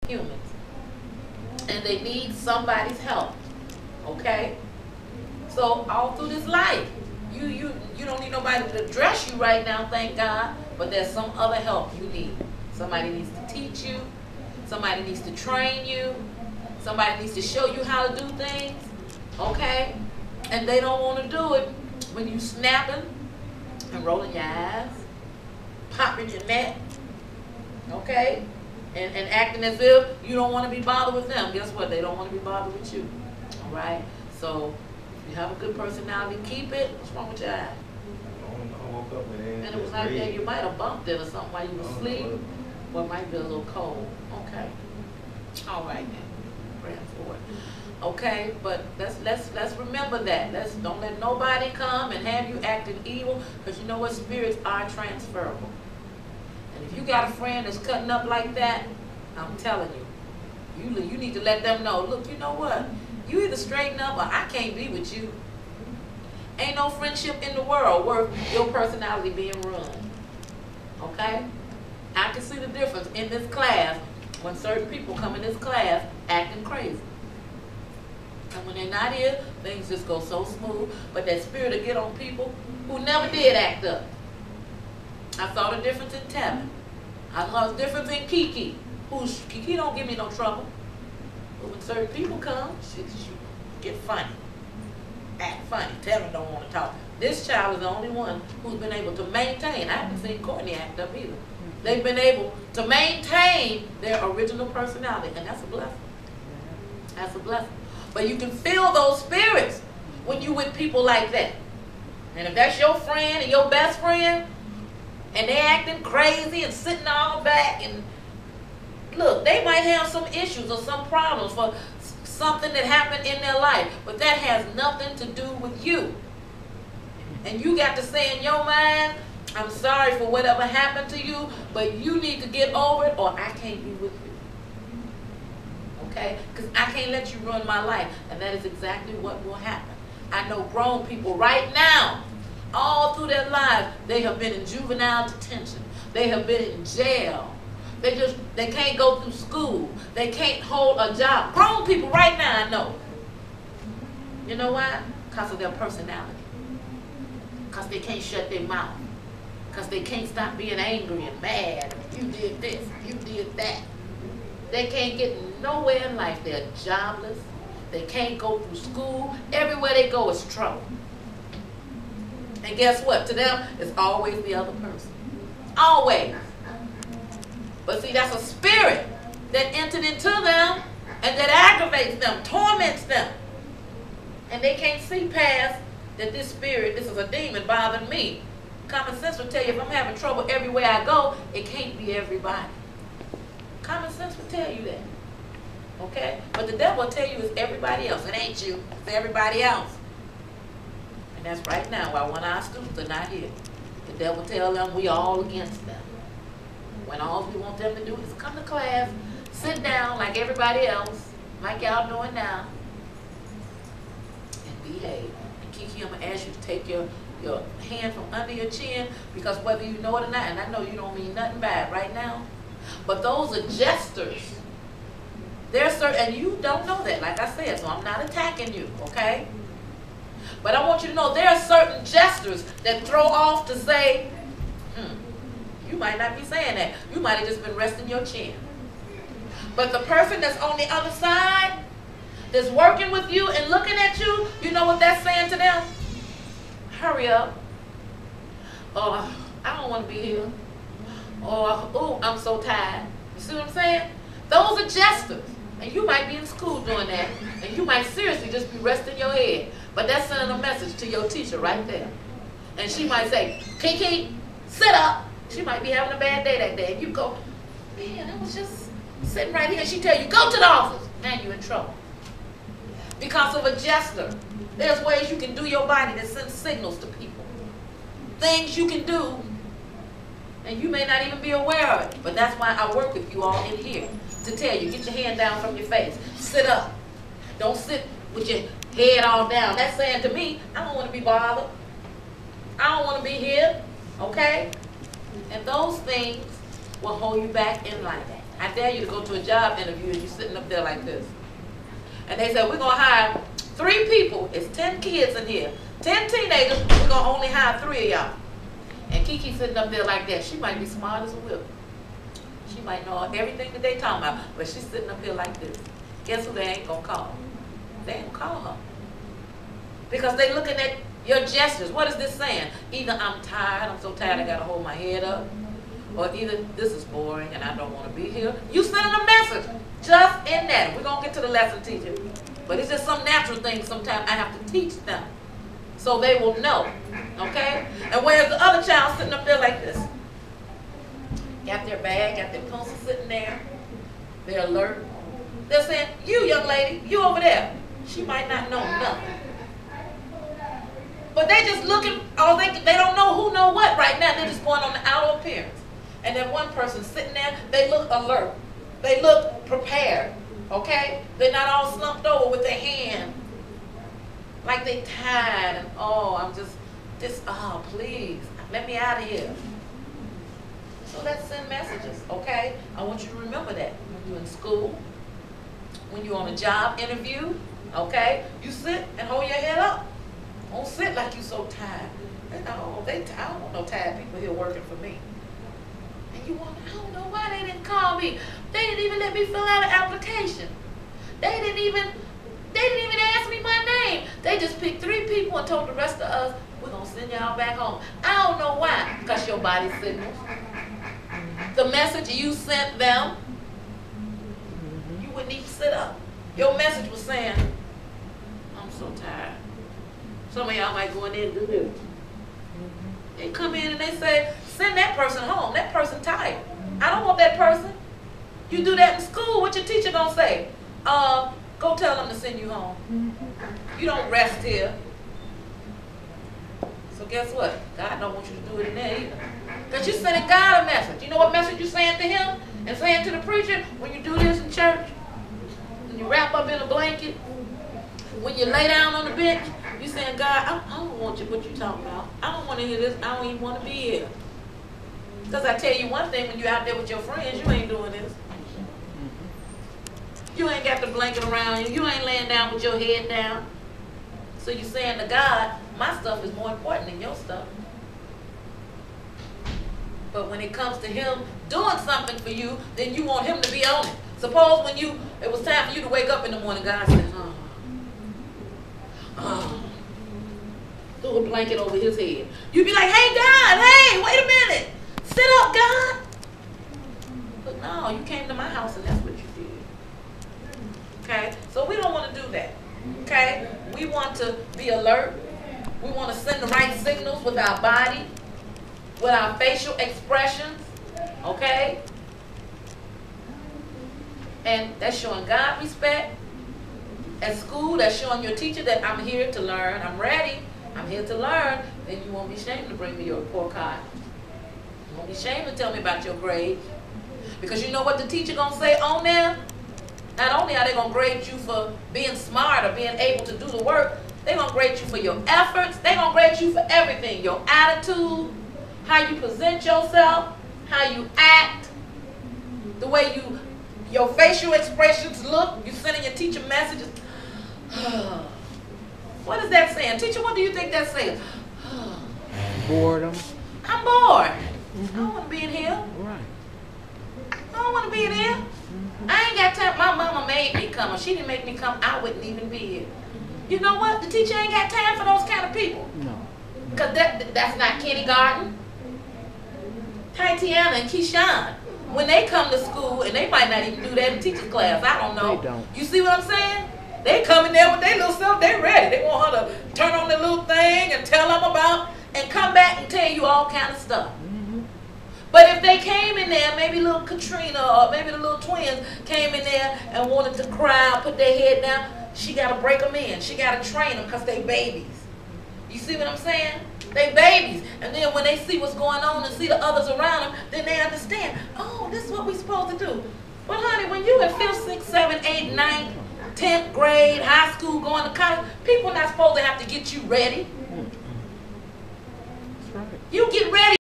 humans. And they need somebody's help. Okay? So all through this life, you don't need nobody to dress you right now, thank God. But there's some other help you need. Somebody needs to teach you. Somebody needs to train you. Somebody needs to show you how to do things. Okay? And they don't want to do it when you snapping and rolling your eyes, popping your neck, okay? And acting as if you don't want to be bothered with them. Guess what? They don't want to be bothered with you. All right? So, if you have a good personality, keep it. What's wrong with your eye? I woke up and it was like that. You might have bumped it or something while you were asleep. Or it might be a little cold. Okay. All right then. Praying for it. Okay, but let's remember that. Don't let nobody come and have you acting evil, because you know what? Spirits are transferable. And if you got a friend that's cutting up like that, I'm telling you, you need to let them know, look, you know what? You either straighten up or I can't be with you. Ain't no friendship in the world worth your personality being ruined. Okay? I can see the difference in this class when certain people come in this class acting crazy. And when they're not here, things just go so smooth. But that spirit will get on people who never did act up. I saw the difference in Tevin. I saw the difference in Kiki. Kiki don't give me no trouble. But when certain people come, she get funny. Act funny. Tevin don't want to talk. This child is the only one who's been able to maintain. I haven't seen Courtney act up either. They've been able to maintain their original personality. And that's a blessing. That's a blessing. But you can feel those spirits when you with people like that. And if that's your friend and your best friend, and they acting crazy and sitting all back, and look, they might have some issues or some problems for something that happened in their life, but that has nothing to do with you. And you got to say in your mind, I'm sorry for whatever happened to you, but you need to get over it or I can't be with you. Okay? Because I can't let you ruin my life. And that is exactly what will happen. I know grown people right now, all through their lives, they have been in juvenile detention. They have been in jail. They can't go through school. They can't hold a job. Grown people right now, I know. You know why? Because of their personality. Because they can't shut their mouth. Because they can't stop being angry and mad. You did this, you did that. They can't get nowhere in life. They're jobless. They can't go through school. Everywhere they go is trouble. And guess what? To them, it's always the other person. Always. But see, that's a spirit that entered into them and that aggravates them, torments them. And they can't see past that this spirit, this is a demon bothering me. Common sense will tell you if I'm having trouble everywhere I go, it can't be everybody. Common sense will tell you that. Okay? But the devil will tell you it's everybody else. It ain't you. It's everybody else. And that's right now why one of our students are not here. The devil tell them we all against them. When all we want them to do is come to class, sit down like everybody else, like y'all doing now, and behave. And Kiki, I'm going to ask you to take your hand from under your chin, because whether you know it or not, and I know you don't mean nothing bad right now, but those are jesters. They're certain, and you don't know that, like I said, so I'm not attacking you, okay? But I want you to know there are certain jesters that throw off to say, you might not be saying that. You might have just been resting your chin. But the person that's on the other side, that's working with you and looking at you, you know what that's saying to them? Hurry up. Or, I don't want to be here. Or, oh, I'm so tired. You see what I'm saying? Those are jesters. And you might be in school doing that. And you might seriously just be resting your head. But that's sending a message to your teacher right there. And she might say, Kiki, sit up. She might be having a bad day that day. And you go, man, I was just sitting right here. And she tell you, go to the office. Now you're in trouble. Because of a jester. There's ways you can do your body that sends signals to people. Things you can do. And you may not even be aware of it. But that's why I work with you all in here. To tell you, get your hand down from your face. Sit up. Don't sit with your head all down. That's saying to me, I don't want to be bothered. I don't want to be here. Okay? And those things will hold you back in life. I dare you to go to a job interview and you're sitting up there like this. And they said, we're going to hire 3 people. It's 10 kids in here. 10 teenagers, we're going to only hire 3 of y'all. And Kiki sitting up there like that. She might be smart as a whip. She might know everything that they talking about, but she's sitting up here like this. Guess who they ain't going to call? They ain't going to call her. Because they looking at your gestures. What is this saying? Either I'm tired, I'm so tired I got to hold my head up. Or either this is boring and I don't want to be here. You sending a message just in that. We're going to get to the lesson teaching. But it's just some natural thing sometimes I have to teach them. So they will know. Okay? And whereas the other child sitting up there like this. Got their bag, got their pencil sitting there. They're alert. They're saying, you young lady, you over there. She might not know nothing. But they just looking, oh, they don't know who know what right now. They're just going on the outer appearance. And then one person sitting there, they look alert. They look prepared, okay? They're not all slumped over with their hand. Like they tired and, oh, I'm just, oh, please, let me out of here. So let's send messages, okay? I want you to remember that. When you're in school, when you're on a job interview, okay? You sit and hold your head up. Don't sit like you're so tired. I don't want no tired people here working for me. And you want, I don't know why they didn't call me. They didn't even let me fill out an application. They didn't even ask me my name. They just picked 3 people and told the rest of us, we're going to send y'all back home. I don't know why. Because your body signals. The message you sent them, you wouldn't even sit up. Your message was saying, I'm so tired. Some of y'all might go in there and do this. They come in and they say, send that person home. That person tired. I don't want that person. You do that in school, what your teacher gonna say? Go tell them to send you home. You don't rest here. So guess what? God don't want you to do it in there either. Because you're sending God a message. You know what message you're saying to him and saying to the preacher? When you do this in church, when you wrap up in a blanket, when you lay down on the bench, you saying, God, I don't want you what you talking about. I don't want to hear this. I don't even want to be here. Because I tell you one thing, when you're out there with your friends, you ain't doing this. You ain't got the blanket around you. You ain't laying down with your head down. So you're saying to God, my stuff is more important than your stuff. But when it comes to him doing something for you, then you want him to be on it. Suppose when it was time for you to wake up in the morning, God said, threw a blanket over his head. You'd be like, hey, God, hey, wait a minute. Sit up, God. But no, you came to my house and that's what you did. Okay? So we don't want to do that. Okay? We want to be alert. We want to send the right signals with our body, with our facial expressions. Okay? And that's showing God respect. At school, that's showing your teacher that I'm here to learn. I'm ready. I'm here to learn. Then you won't be ashamed to bring me your report card. You won't be ashamed to tell me about your grades. Because you know what the teacher going to say on there? Not only are they going to grade you for being smart or being able to do the work, they're going to grade you for your efforts. They're going to grade you for everything. Your attitude, how you present yourself, how you act, the way your facial expressions look. You're sending your teacher messages. What is that saying? Teacher, what do you think that's saying? Boredom. I'm bored. I don't want to be in here. Right. I don't want to be in here. I ain't got time. My mama made me come. If she didn't make me come, I wouldn't even be here. You know what? The teacher ain't got time for those kind of people. No. Because that's not kindergarten. Tatiana and Keyshawn, when they come to school, and they might not even do that in teacher's class. I don't know. They don't. You see what I'm saying? They come in there with their little stuff. They ready. They want her to turn on the little thing and tell them about, and come back and tell you all kind of stuff. But if they came in there, maybe little Katrina or maybe the little twins came in there and wanted to cry, put their head down, she got to break them in. She got to train them because they babies. You see what I'm saying? They babies. And then when they see what's going on and see the others around them, then they understand, oh, this is what we're supposed to do. Well, honey, when you in 5th, 6th, 7th, 8th, 9th, 10th grade, high school, going to college, people not supposed to have to get you ready. That's right. You get ready.